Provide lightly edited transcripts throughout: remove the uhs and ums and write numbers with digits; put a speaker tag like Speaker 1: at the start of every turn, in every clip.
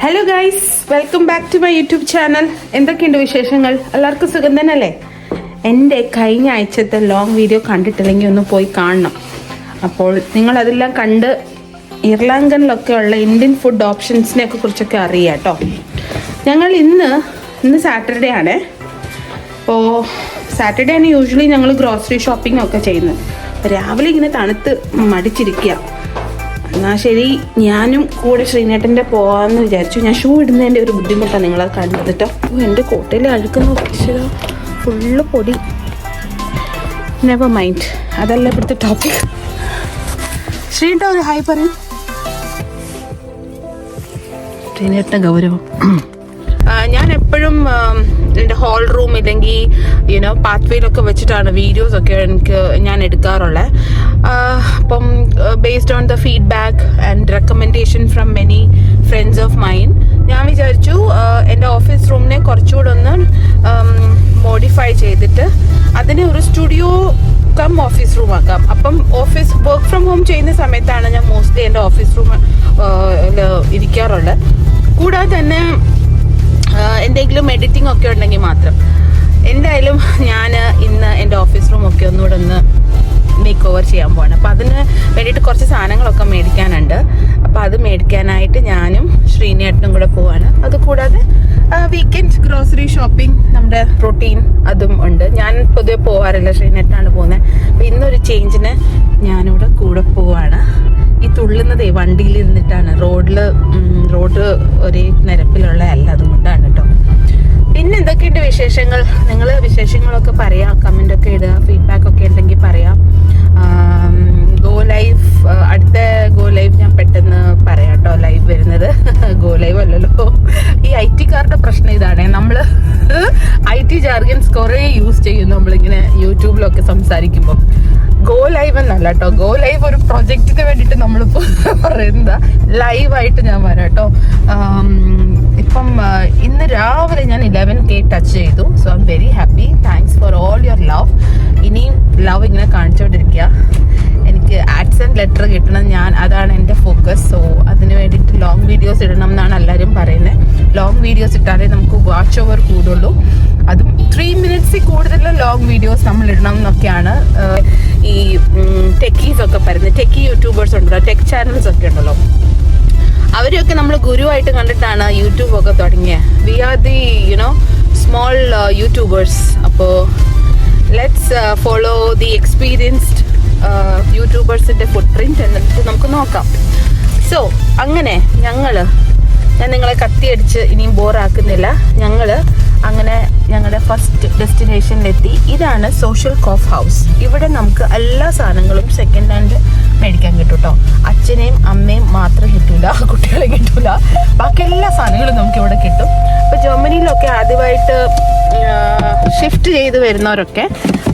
Speaker 1: Hello guys, welcome back to my YouTube channel. എന്തൊക്കെയുണ്ട് വിശേഷങ്ങൾ? എല്ലാവർക്കും സുഖം തന്നെയല്ലേ? എൻ്റെ കഴിഞ്ഞ ആഴ്ചത്തെ ലോങ് വീഡിയോ കണ്ടിട്ടില്ലെങ്കിൽ ഒന്ന് പോയി കാണണം. അപ്പോൾ നിങ്ങളതെല്ലാം കണ്ട് ഇർലാങ്കനിലൊക്കെ ഉള്ള ഇന്ത്യൻ ഫുഡ് ഓപ്ഷൻസിനെയൊക്കെ കുറിച്ചൊക്കെ അറിയാം കേട്ടോ. ഞങ്ങൾ ഇന്ന് സാറ്റർഡേ ആണ്. അപ്പോൾ സാറ്റർഡേ ആണ് യൂഷ്വലി ഞങ്ങൾ ഗ്രോസറി ഷോപ്പിംഗ് ഒക്കെ ചെയ്യുന്നത്. രാവിലെ ഇങ്ങനെ തണുത്ത് മടിച്ചിരിക്കുക. എന്നാൽ ശരി, ഞാനും കൂടെ ശ്രീനേട്ടൻ്റെ പോകാമെന്ന് വിചാരിച്ചു. ഞാൻ ഷൂ ഇടുന്നതിൻ്റെ ഒരു ബുദ്ധിമുട്ടാണ് നിങ്ങളത് കണ്ടത് കേട്ടോ. എൻ്റെ കോട്ടയിൽ അഴുക്ക് നോക്കിച്ചോ, ഫുള്ള് പൊടി. നെവർ മൈൻഡ്, അതല്ല ഇവിടുത്തെ ടോപ്പിക്. ശ്രീനേട്ട ഒരു ഹായ് പറയും. ശ്രീനേട്ടൻ്റെ ഗൗരവം. ഞാൻ എപ്പോഴും എൻ്റെ ഹോൾ റൂം ഇല്ലെങ്കിൽ പാത്വേയിലൊക്കെ വെച്ചിട്ടാണ് വീഡിയോസൊക്കെ ഞാൻ എടുക്കാറുള്ളത്. അപ്പം based on the feedback and recommendation from many friends of mine, ഞാൻ വിചാരിച്ചു എൻ്റെ ഓഫീസ് റൂമിനെ കുറച്ചുകൂടെ ഒന്ന് മോഡിഫൈ ചെയ്തിട്ട് അതിനെ ഒരു സ്റ്റുഡിയോ കം ഓഫീസ് റൂം ആക്കാം. അപ്പം ഓഫീസ് വർക്ക് ഫ്രം ഹോം ചെയ്യുന്ന സമയത്താണ് ഞാൻ മോസ്റ്റ്ലി എൻ്റെ ഓഫീസ് റൂം ഇരിക്കാറുള്ളത്. കൂടാതെ തന്നെ എന്തെങ്കിലും എഡിറ്റിംഗ് ഒക്കെ ഉണ്ടെങ്കിൽ മാത്രം. എന്തായാലും ഞാൻ ഇന്ന് എൻ്റെ ഓഫീസ് റൂം ഒക്കെ ഒന്നുകൂടെ ഒന്ന് മേക്ക് ഓവർ ചെയ്യാൻ പോവാണ്. അപ്പോൾ അതിന് വേണ്ടിയിട്ട് കുറച്ച് സാധനങ്ങളൊക്കെ മേടിക്കാനുണ്ട്. അപ്പോൾ അത് മേടിക്കാനായിട്ട് ഞാനും ശ്രീനേട്ടനും കൂടെ പോവാണ്. അതുകൂടാതെ വീക്കെൻഡ് ഗ്രോസറി ഷോപ്പിംഗ് നമ്മുടെ റൊട്ടീൻ അതും ഉണ്ട്. ഞാൻ പൊതുവെ പോവാറില്ല, ശ്രീനേട്ടനാണ് പോകുന്നത്. അപ്പോൾ ഇന്നൊരു ചേഞ്ചിന് ഞാനിവിടെ കൂടെ പോവാണ്. ഈ തുള്ളുന്നതേ വണ്ടിയിൽ ഇരുന്നിട്ടാണ്, റോഡ് ഒരേ നിരപ്പിലുള്ള അല്ല, അതുകൊണ്ടാണ് കേട്ടോ. പിന്നെ എന്തൊക്കെയുണ്ട് വിശേഷങ്ങൾ? നിങ്ങൾ വിശേഷങ്ങളൊക്കെ പറയാം, കമൻ്റൊക്കെ ഇടുക, ഫീഡ്ബാക്ക് ഉണ്ടെങ്കിൽ പറയാം. ഗോ ലൈവ്, അടുത്ത ഗോ ലൈവ് ഞാൻ പെട്ടെന്ന് പറയാം കേട്ടോ. ലൈവ് വരുന്നത് ഗോ ലൈവ് അല്ലല്ലോ. ഈ IT കാരുടെ പ്രശ്നം ഇതാണ്, നമ്മൾ IT ജാർഗൻസ് കുറേ യൂസ് ചെയ്യും നമ്മളിങ്ങനെ യൂട്യൂബിലൊക്കെ സംസാരിക്കുമ്പോൾ. ഗോ ലൈവ് എന്നല്ല കേട്ടോ, ഗോ ലൈവ് ഒരു പ്രൊജക്റ്റിന് വേണ്ടിയിട്ട് നമ്മളിപ്പോൾ പറയുന്നതാ. ലൈവായിട്ട് ഞാൻ വരാം കേട്ടോ. ഇപ്പം ഇന്ന് രാവിലെ ഞാൻ 11K ടച്ച് ചെയ്തു. So I am very happy. Thanks for all your love. ഇനിയും ലവ് ഇങ്ങനെ കാണിച്ചുകൊണ്ടിരിക്കുക. എനിക്ക് ആഡ്സ് ആൻഡ് ലെറ്റർ കിട്ടണം, അതാണ് എൻ്റെ ഫോക്കസ്. സോ അതിന് വേണ്ടിയിട്ട് ലോങ് വീഡിയോസ് ഇടണം എന്നാണ് എല്ലാവരും പറയുന്നത്. ലോങ് വീഡിയോസ് ഇട്ടാലേ നമുക്ക് വാച്ച് ഓവർ കൂടുള്ളൂ. അതും 3 മിനിറ്റ്സിൽ കൂടുതൽ ലോങ് വീഡിയോസ് നമ്മൾ ഇടണം എന്നൊക്കെയാണ് ഈ ടെക്കീസ് ഒക്കെ പറയുന്നത്. ടെക്കി യൂട്യൂബേഴ്സ് ഉണ്ടല്ലോ, ടെക് ചാനൽസ് ഒക്കെ ഉണ്ടല്ലോ, അവരെയൊക്കെ നമ്മൾ ഗുരുവായിട്ട് കണ്ടിട്ടാണ് യൂട്യൂബ് ഒക്കെ തുടങ്ങിയത്. We are the small YouTubers. അപ്പോൾ ലെറ്റ്സ് ഫോളോ ദി എക്സ്പീരിയൻസ്ഡ് യൂട്യൂബേഴ്സിൻ്റെ ഫുട് പ്രിന്റ് എന്നിട്ട് നമുക്ക് നോക്കാം. സോ അങ്ങനെ ഞാൻ നിങ്ങളെ കത്തിയടിച്ച് ഇനിയും ബോറാക്കുന്നില്ല. അങ്ങനെ ഞങ്ങളുടെ ഫസ്റ്റ് ഡെസ്റ്റിനേഷനിലെത്തി. ഇതാണ് സോഷ്യൽ കോഫ് ഹൗസ്. ഇവിടെ നമുക്ക് എല്ലാ സാധനങ്ങളും സെക്കൻഡ് ഹാൻഡ് മേടിക്കാൻ കിട്ടും കേട്ടോ. അച്ഛനെയും അമ്മയും മാത്രം കിട്ടൂല, കുട്ടികളെ കിട്ടൂല. ബാക്കി എല്ലാ സാധനങ്ങളും നമുക്ക് ഇവിടെ കിട്ടും. ഇപ്പോൾ ജർമ്മനിയിലൊക്കെ ആദ്യമായിട്ട് ഷിഫ്റ്റ് ചെയ്ത് വരുന്നവരൊക്കെ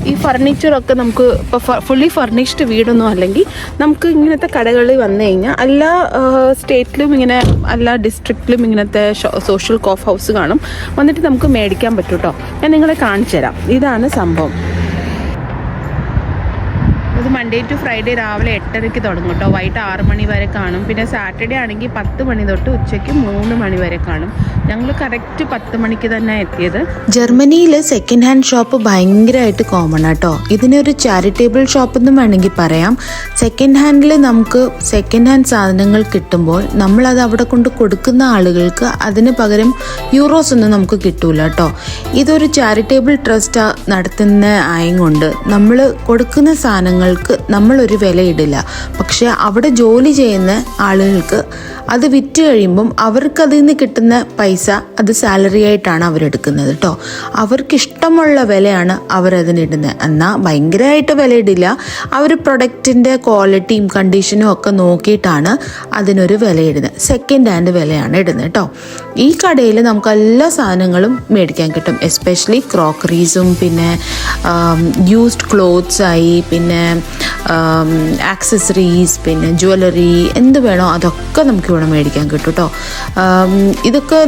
Speaker 1: ഈ ഫർണിച്ചറൊക്കെ നമുക്ക് ഇപ്പോൾ ഫുള്ളി ഫർണിഷ്ഡ് വീടൊന്നും അല്ലെങ്കിൽ നമുക്ക് ഇങ്ങനത്തെ കടകളിൽ വന്നു കഴിഞ്ഞാൽ എല്ലാ സ്റ്റേറ്റിലും എല്ലാ ഡിസ്ട്രിക്റ്റിലും ഇങ്ങനത്തെ സോഷ്യൽ കോഫ് ഹൗസ് കാണും. വന്നിട്ട് നമുക്ക് മേടിക്കാൻ പറ്റും കേട്ടോ. ഞാൻ നിങ്ങളെ കാണിച്ചു തരാം. ഇതാണ് സംഭവം. ഇത് മൺഡേ ടു ഫ്രൈഡേ രാവിലെ 8:30 തുടങ്ങും കേട്ടോ. വൈകിട്ട് 6 മണി വരെ കാണും. പിന്നെ സാറ്റർഡേ ആണെങ്കിൽ 10 മണി തൊട്ട് ഉച്ചയ്ക്ക് 3 മണി വരെ കാണും. ഞങ്ങൾ കറക്റ്റ് 10 മണിക്ക് തന്നെ എത്തിയത്.
Speaker 2: ജർമ്മനിയിൽ സെക്കൻഡ് ഹാൻഡ് ഷോപ്പ് ഭയങ്കരമായിട്ട് കോമൺ ആട്ടോ. ഇതിനൊരു ചാരിറ്റബിൾ ഷോപ്പ് എന്നും വേണമെങ്കിൽ പറയാം. സെക്കൻഡ് ഹാൻഡിൽ നമുക്ക് സെക്കൻഡ് ഹാൻഡ് സാധനങ്ങൾ കിട്ടുമ്പോൾ നമ്മളത് അവിടെ കൊണ്ട് കൊടുക്കുന്ന ആളുകൾക്ക് അതിന് പകരം യൂറോസ് ഒന്നും നമുക്ക് കിട്ടൂല കേട്ടോ. ഇതൊരു ചാരിറ്റബിൾ ട്രസ്റ്റ് നടത്തുന്ന ആയതുകൊണ്ട് നമ്മൾ കൊടുക്കുന്ന സാധനങ്ങൾക്ക് നമ്മളൊരു വിലയിടില്ല. പക്ഷെ അവിടെ ജോലി ചെയ്യുന്ന ആളുകൾക്ക് അത് വിറ്റ് കഴിയുമ്പം അവർക്ക് അതിൽ നിന്ന് കിട്ടുന്ന പൈസ അത് സാലറി ആയിട്ടാണ് അവരെടുക്കുന്നത് കേട്ടോ. അവർക്ക് ഇഷ്ടമുള്ള വിലയാണ് അവരതിനിടുന്നത്. എന്നാൽ ഭയങ്കരമായിട്ട് വിലയിടില്ല. അവർ പ്രൊഡക്റ്റിൻ്റെ ക്വാളിറ്റിയും കണ്ടീഷനും ഒക്കെ നോക്കിയിട്ടാണ് അതിനൊരു വിലയിടുന്നത്. സെക്കൻഡ് ഹാൻഡ് വിലയാണ് ഇടുന്നത് കേട്ടോ. ഈ കടയിൽ നമുക്ക് എല്ലാ സാധനങ്ങളും മേടിക്കാൻ കിട്ടും. എസ്പെഷ്യലി ക്രോക്കറീസും പിന്നെ യൂസ്ഡ് ക്ലോത്ത്സായി, പിന്നെ ആക്സസറീസ്, പിന്നെ ജ്വല്ലറി, എന്ത് വേണോ അതൊക്കെ നമുക്ക് ഇവിടെ മേടിക്കാൻ കിട്ടും കേട്ടോ. ഇതൊക്കെ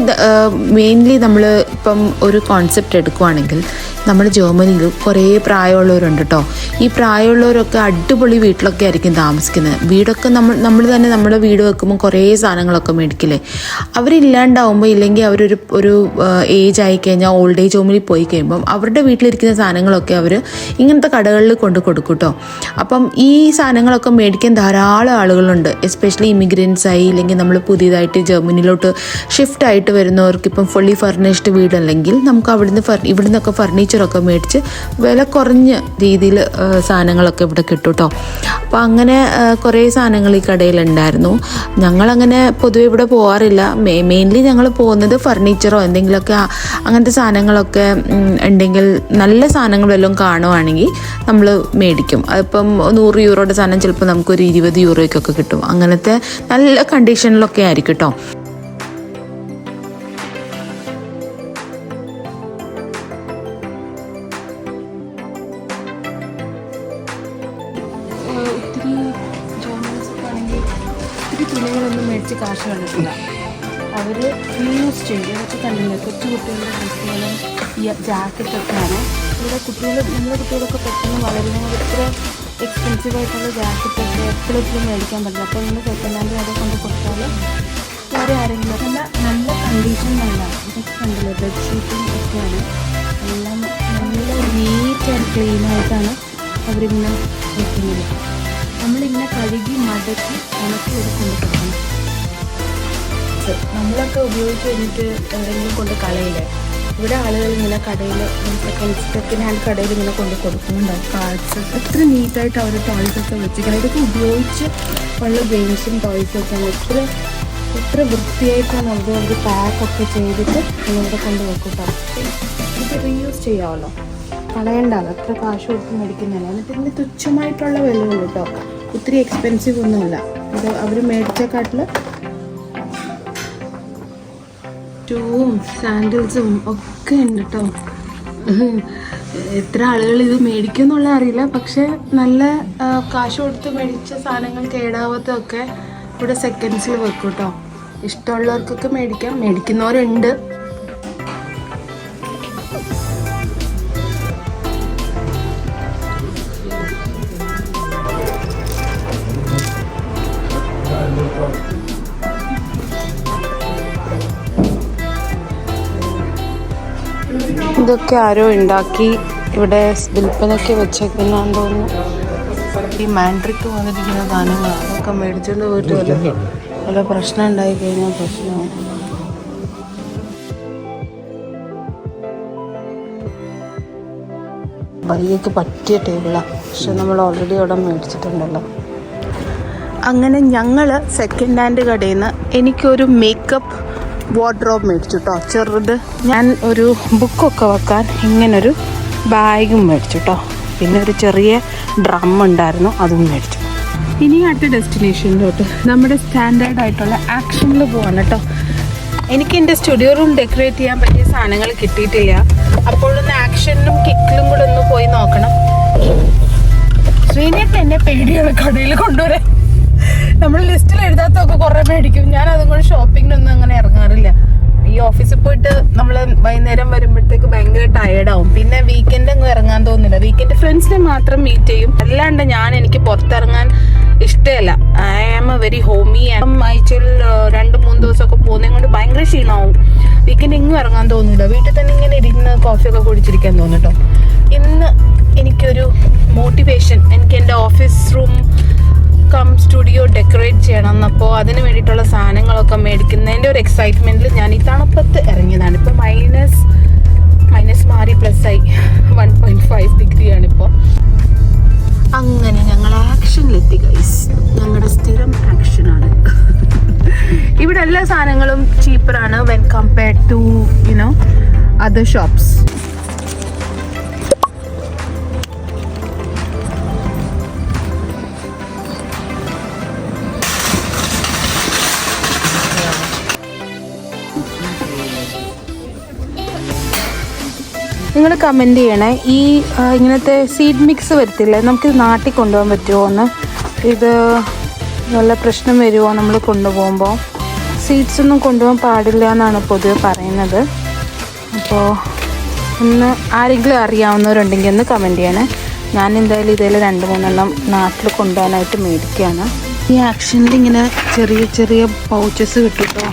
Speaker 2: മെയിൻലി നമ്മൾ ഇപ്പം ഒരു കോൺസെപ്റ്റ് എടുക്കുവാണെങ്കിൽ നമ്മുടെ ജർമ്മനിയിൽ കുറേ പ്രായമുള്ളവരുണ്ട് കേട്ടോ. ഈ പ്രായമുള്ളവരൊക്കെ അടിപൊളി വീട്ടിലൊക്കെ ആയിരിക്കും താമസിക്കുന്നത്. വീടൊക്കെ നമ്മൾ തന്നെ നമ്മുടെ വീട് വെക്കുമ്പോൾ കുറേ സാധനങ്ങളൊക്കെ മേടിക്കില്ലേ. അവരില്ലാണ്ടാവുമ്പോൾ ഇല്ലെങ്കിൽ ഒരു ഏജ് ആയിക്കഴിഞ്ഞാൽ ഓൾഡ് ഏജ് ഹോമിൽ പോയി കഴിയുമ്പം അവരുടെ വീട്ടിലിരിക്കുന്ന സാധനങ്ങളൊക്കെ അവർ ഇങ്ങനത്തെ കടകളിൽ കൊണ്ട് കൊടുക്കും കേട്ടോ. അപ്പം ഈ സാധനങ്ങളൊക്കെ മേടിക്കാൻ ധാരാളം ആളുകളുണ്ട്. എസ്പെഷ്യലി ഇമിഗ്രൻസ് ആയി ഇല്ലെങ്കിൽ നമ്മൾ പുതിയതായിട്ട് ജർമ്മനിയിലോട്ട് ഷിഫ്റ്റ് ആയിട്ട് വരുന്നവർക്ക് ഇപ്പം ഫുള്ളി ഫർണിഷ്ഡ് വീടല്ലെങ്കിൽ നമുക്ക് ഇവിടുന്നൊക്കെ ഫർണിച്ചറൊക്കെ മേടിച്ച് വില കുറഞ്ഞ രീതിയിൽ സാധനങ്ങളൊക്കെ ഇവിടെ കിട്ടും കേട്ടോ. അപ്പോൾ അങ്ങനെ കുറേ സാധനങ്ങൾ ഈ കടയിലുണ്ടായിരുന്നു. ഞങ്ങളങ്ങനെ പൊതുവെ ഇവിടെ പോകാറില്ല. മെയിൻലി ഞങ്ങൾ പോകുന്നത് ഫർണിച്ചറോ എന്തെങ്കിലുമൊക്കെ അങ്ങനത്തെ സാധനങ്ങളൊക്കെ ഉണ്ടെങ്കിൽ നല്ല സാധനങ്ങൾ വല്ലതും കാണുവാണെങ്കിൽ നമ്മൾ മേടിക്കും. അതിപ്പം 100 യൂറോയുടെ സാധനം ചിലപ്പോൾ നമുക്കൊരു 20 യൂറോയ്ക്കൊക്കെ കിട്ടും. അങ്ങനത്തെ നല്ല കണ്ടീഷനിലൊക്കെ ആയിരിക്കും കേട്ടോ. ഒത്തിരി തുണികളൊന്നും മേടിച്ച് കാശ് കണ്ടിട്ടില്ല. അവർ റീയൂസ് ചെയ്യും. ഇതൊക്കെ കണ്ടില്ല, കൊച്ചു കുട്ടികളുടെ ഡ്രസ്സുകളും ഈ ജാക്കറ്റൊക്കെയാണ്. ഇവിടെ നമ്മുടെ കുട്ടികളൊക്കെ പെട്ടെന്ന് വളരുന്നത് ഇത്ര എക്സ്പെൻസീവായിട്ടുള്ള ജാക്കറ്റൊക്കെ എപ്പോഴും മേടിക്കാൻ പറ്റില്ല. അപ്പോൾ ഇങ്ങനെ സെക്കൻഡ് ഹാൻഡ് അവിടെ കൊണ്ട് കൊടുത്താൽ വേറെ ആരെങ്കിലും നല്ല കണ്ടീഷനിലല്ല. ഇതൊക്കെ കണ്ടില്ല, ബെഡ്ഷീറ്റും ഒക്കെയാണ്. എല്ലാം നല്ല നീറ്റ് ആൻഡ് ക്ലീനായിട്ടാണ് അവരിങ്ങനെ വെക്കുന്നത്. നമ്മളിങ്ങനെ കഴുകി മടക്കി ഉണക്കി കൊണ്ട് കൊടുക്കണം. നമ്മളൊക്കെ ഉപയോഗിച്ച് കഴിഞ്ഞിട്ട് എന്തെങ്കിലും കൊണ്ട് കളയില്ലേ. ഇവിടെ ആളുകൾ ഇങ്ങനെ കടയിൽ സെക്കൻഡ് ഹാൻഡ് കടയിൽ ഇങ്ങനെ കൊണ്ട് കൊടുക്കുന്നുണ്ടാവും കാർഡ്സ്. എത്ര നീറ്റായിട്ട് അവർ ടോയ്സൊക്കെ വെച്ചിരിക്കണം. ഇതൊക്കെ ഉപയോഗിച്ച് ഉള്ള ഗെയിംസും ടോയ്സൊക്കെയാണ്. എത്ര വൃത്തിയായിട്ടാണ് അവർ പാക്കൊക്കെ ചെയ്തിട്ട് ഇവിടെ കൊണ്ട് വെക്കൂട്ടോ. ഇത് റീയൂസ് ചെയ്യാമല്ലോ, കളയണ്ടാവും. എത്ര കാശ് കൊടുത്ത് മേടിക്കുന്നില്ല. എന്നിട്ട് ഇതിന് തുച്ഛമായിട്ടുള്ള വിലയുള്ളൂ കേട്ടോ. ഒത്തിരി എക്സ്പെൻസീവ് ഒന്നുമല്ല. ഇത് അവർ മേടിച്ചേക്കാട്ടിൽ ഷൂവും സാൻഡിൽസും ഒക്കെ ഉണ്ട് കേട്ടോ. എത്ര ആളുകൾ ഇത് മേടിക്കും എന്നുള്ള അറിയില്ല. പക്ഷെ നല്ല കാശ് കൊടുത്ത് മേടിച്ച സാധനങ്ങൾ കേടാവാത്തതൊക്കെ ഇവിടെ സെക്കൻഡ്സിൽ വെക്കും കേട്ടോ. ഇഷ്ടമുള്ളവർക്കൊക്കെ മേടിക്കാം, മേടിക്കുന്നവരുണ്ട്. ഇതൊക്കെ ആരോ ഉണ്ടാക്കി ഇവിടെ വിൽപ്പനയ്ക്ക് വെച്ചേക്കുന്നാന്ന് തോന്നുന്നു. ഈ മാൻഡ്രിക്ക് വന്നിരിക്കുന്ന സാധനങ്ങളാണ്. അതൊക്കെ മേടിച്ചുകൊണ്ട് പോയിട്ട് വല്ല പ്രശ്നം ഉണ്ടായി കഴിഞ്ഞാൽ പ്രശ്നമാണ്. ബയ്യക്ക് പറ്റിയ ടേബിളാണ്. പക്ഷെ നമ്മൾ ഓൾറെഡി അവിടെ മേടിച്ചിട്ടുണ്ടല്ലോ. അങ്ങനെ ഞങ്ങൾ സെക്കൻഡ് ഹാൻഡ് കടയിൽ നിന്ന് എനിക്കൊരു മേക്കപ്പ് വാർഡ്രോബ് മേടിച്ചു കേട്ടോ, ചെറുത്. ഞാൻ ഒരു ബുക്കൊക്കെ വെക്കാൻ ഇങ്ങനൊരു ബാഗും മേടിച്ചു കേട്ടോ. പിന്നെ ഒരു ചെറിയ ഡ്രം ഉണ്ടായിരുന്നു, അതും മേടിച്ചു. ഇനി അടുത്ത ഡെസ്റ്റിനേഷനിലോട്ട് നമ്മുടെ സ്റ്റാൻഡേർഡ് ആയിട്ടുള്ള ആക്ഷനിൽ പോവാണ് കേട്ടോ. എനിക്ക് എൻ്റെ സ്റ്റുഡിയോ റൂം ഡെക്കറേറ്റ് ചെയ്യാൻ പറ്റിയ സാധനങ്ങൾ കിട്ടിയിട്ടില്ല. അപ്പോഴൊന്ന് ആക്ഷനിലും കിക്കിലും കൂടെ ഒന്ന് പോയി നോക്കണം. ശ്രീനേട്ടൻ എന്നെ പേടിയാണ് കടയിൽ കൊണ്ടുവരാൻ. നമ്മൾ ലിസ്റ്റിൽ എഴുതാത്തൊക്കെ കുറേ മേടിക്കും. ഞാൻ അതുകൊണ്ട് ഷോപ്പിങ്ങിനൊന്നും അങ്ങനെ ഇറങ്ങാറില്ല. ഈ ഓഫീസിൽ പോയിട്ട് നമ്മൾ വൈകുന്നേരം വരുമ്പോഴത്തേക്ക് ഭയങ്കര ടയേർഡാവും. പിന്നെ വീക്കെൻഡ് അങ്ങ് ഇറങ്ങാൻ തോന്നില്ല. വീക്കെൻഡ് ഫ്രണ്ട്സിനെ മാത്രം മീറ്റ് ചെയ്യും. അല്ലാണ്ട് എനിക്ക് പുറത്തിറങ്ങാൻ ഇഷ്ടമല്ല. I am a very homie. ആഴ്ചയിൽ 2-3 ദിവസമൊക്കെ പോകുന്നതും കൊണ്ട് ഭയങ്കര ക്ഷീണമാവും. വീക്കെൻഡ് എങ്ങും ഇറങ്ങാൻ തോന്നില്ല. വീട്ടിൽ തന്നെ ഇങ്ങനെ ഇരുന്ന് കോഫിയൊക്കെ കുടിച്ചിരിക്കാൻ തോന്നും കേട്ടോ. ഇന്ന് എനിക്കൊരു മോട്ടിവേഷൻ, എനിക്ക് എൻ്റെ ഓഫീസ് റൂം സ്റ്റുഡിയോ ഡെക്കറേറ്റ് ചെയ്യണം. അപ്പോൾ അതിന് വേണ്ടിയിട്ടുള്ള സാധനങ്ങളൊക്കെ മേടിക്കുന്നതിൻ്റെ ഒരു എക്സൈറ്റ്മെൻറ്റിൽ ഞാൻ ഈ തണുപ്പത്ത് ഇറങ്ങിയതാണ്. ഇപ്പോൾ മൈനസ് മാറി പ്ലസ് ആയി 1.5 ഡിഗ്രിയാണിപ്പോൾ. അങ്ങനെ ഞങ്ങൾ ആക്ഷനിലെത്തി ഗൈസ്. ഞങ്ങളുടെ സ്ഥിരം ആക്ഷനാണ്. ഇവിടെ എല്ലാ സാധനങ്ങളും ചീപ്പറാണ് when compared to other shops. നിങ്ങൾ കമൻറ്റ് ചെയ്യണേ, ഈ ഇങ്ങനത്തെ സീഡ് മിക്സ് വരത്തില്ലേ, നമുക്കിത് നാട്ടിൽ കൊണ്ടുപോകാൻ പറ്റുമോ എന്ന്. ഇത് നല്ല പ്രശ്നം വരുമോ നമ്മൾ കൊണ്ടുപോകുമ്പോൾ? സീഡ്സ് ഒന്നും കൊണ്ടുപോകാൻ പാടില്ല എന്നാണ് പൊതുവെ പറയുന്നത്. അപ്പോൾ
Speaker 1: ഒന്ന് ആരെങ്കിലും അറിയാവുന്നവരുണ്ടെങ്കിൽ ഒന്ന് കമൻറ്റ് ചെയ്യണേ. ഞാൻ എന്തായാലും ഇതിൽ 2-3 നാട്ടിൽ കൊണ്ടുപോകാനായിട്ട് മേടിക്കുകയാണ്. ഈ ആക്ഷനിൽ ഇങ്ങനെ ചെറിയ ചെറിയ പൗച്ചസ് കിട്ടും കേട്ടോ.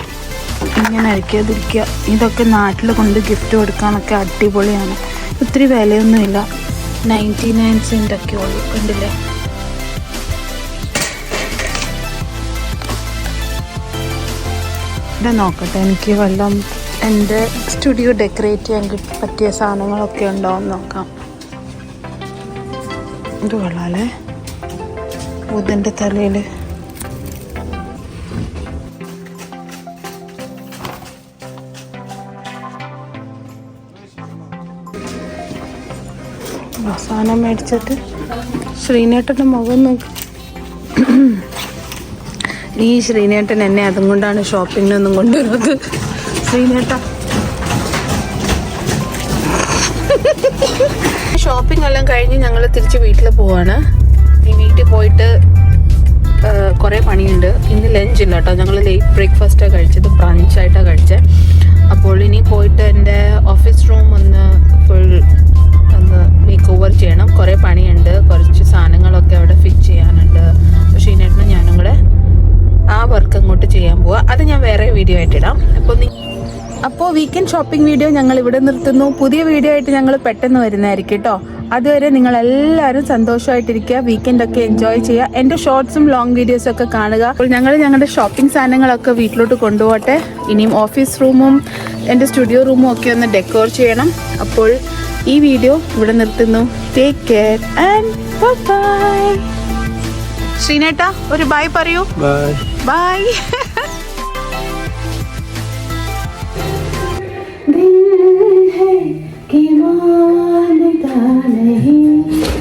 Speaker 1: ഇങ്ങനെ അഴിക്കാതിരിക്കുക. ഇതൊക്കെ നാട്ടിൽ കൊണ്ട് ഗിഫ്റ്റ് കൊടുക്കാനൊക്കെ അടിപൊളിയാണ്. ഒത്തിരി വിലയൊന്നുമില്ല, 99 സെൻറ്റ് ഒക്കെ ഉള്ളൂ. കണ്ടില്ലേ? ഇവിടെ നോക്കട്ടെ, എനിക്ക് വല്ലതും എൻ്റെ സ്റ്റുഡിയോ ഡെക്കറേറ്റ് ചെയ്യാൻ പറ്റിയ സാധനങ്ങളൊക്കെ ഉണ്ടോ എന്ന് നോക്കാം. ഇത് കൊള്ളാല്ലേ, ബുധൻ്റെ തലയിൽ. അവസാനം മേടിച്ചിട്ട് ശ്രീനേട്ടൻ്റെ മുഖം നോക്കി. ഈ ശ്രീനേട്ടൻ എന്നെ അതും കൊണ്ടാണ് ഷോപ്പിങ്ങിനൊന്നും കൊണ്ടുവരുന്നത്. ശ്രീനേട്ട ഷോപ്പിംഗ് എല്ലാം കഴിഞ്ഞ് ഞങ്ങൾ തിരിച്ച് വീട്ടിൽ പോവാണ്. ഈ വീട്ടിൽ പോയിട്ട് കുറേ പണിയുണ്ട്. ഇന്ന് ലഞ്ച് ഇല്ല കേട്ടോ, ഞങ്ങൾ ലേറ്റ് ബ്രേക്ക്ഫാസ്റ്റാണ് കഴിച്ചത്, ബ്രഞ്ചായിട്ടാണ് കഴിച്ചത്. അപ്പോൾ ഇനി പോയിട്ട് എൻ്റെ ഓഫീസ് റൂം ഒന്ന് ഫുൾ മേക്ക് ഓവർ ചെയ്യണം. കുറേ പണിയുണ്ട്, കുറച്ച് സാധനങ്ങളൊക്കെ അവിടെ ഫിറ്റ് ചെയ്യാനുണ്ട്. പക്ഷേ ഇതിനായിട്ട് ഞാനും കൂടെ ആ വർക്ക് അങ്ങോട്ട് ചെയ്യാൻ പോവാം. അത് ഞാൻ വേറെ വീഡിയോ ആയിട്ടിടാം. അപ്പോൾ വീക്കെൻഡ് ഷോപ്പിംഗ് വീഡിയോ ഞങ്ങൾ ഇവിടെ നിർത്തുന്നു. പുതിയ വീഡിയോ ആയിട്ട് ഞങ്ങൾ പെട്ടെന്ന് വരുന്നതായിരിക്കും കേട്ടോ. അതുവരെ നിങ്ങളെല്ലാവരും സന്തോഷമായിട്ടിരിക്കുക, വീക്കെൻഡൊക്കെ എൻജോയ് ചെയ്യുക. എൻ്റെ ഷോർട്സും ലോങ് വീഡിയോസും ഒക്കെ കാണുക. അപ്പോൾ ഞങ്ങൾ ഞങ്ങളുടെ ഷോപ്പിംഗ് സാധനങ്ങളൊക്കെ വീട്ടിലോട്ട് കൊണ്ടുപോകട്ടെ. ഇനിയും ഓഫീസ് റൂമും എൻ്റെ സ്റ്റുഡിയോ റൂമും ഒക്കെ ഒന്ന് ഡെക്കോർ ചെയ്യണം. അപ്പോൾ ഈ വീഡിയോ ഇവിടെ നിർത്തുന്നു. Take care and bye. ശ്രീനേട്ട ഒരു ബൈ പറയൂ. ബൈ. दिल है कि मानता नहीं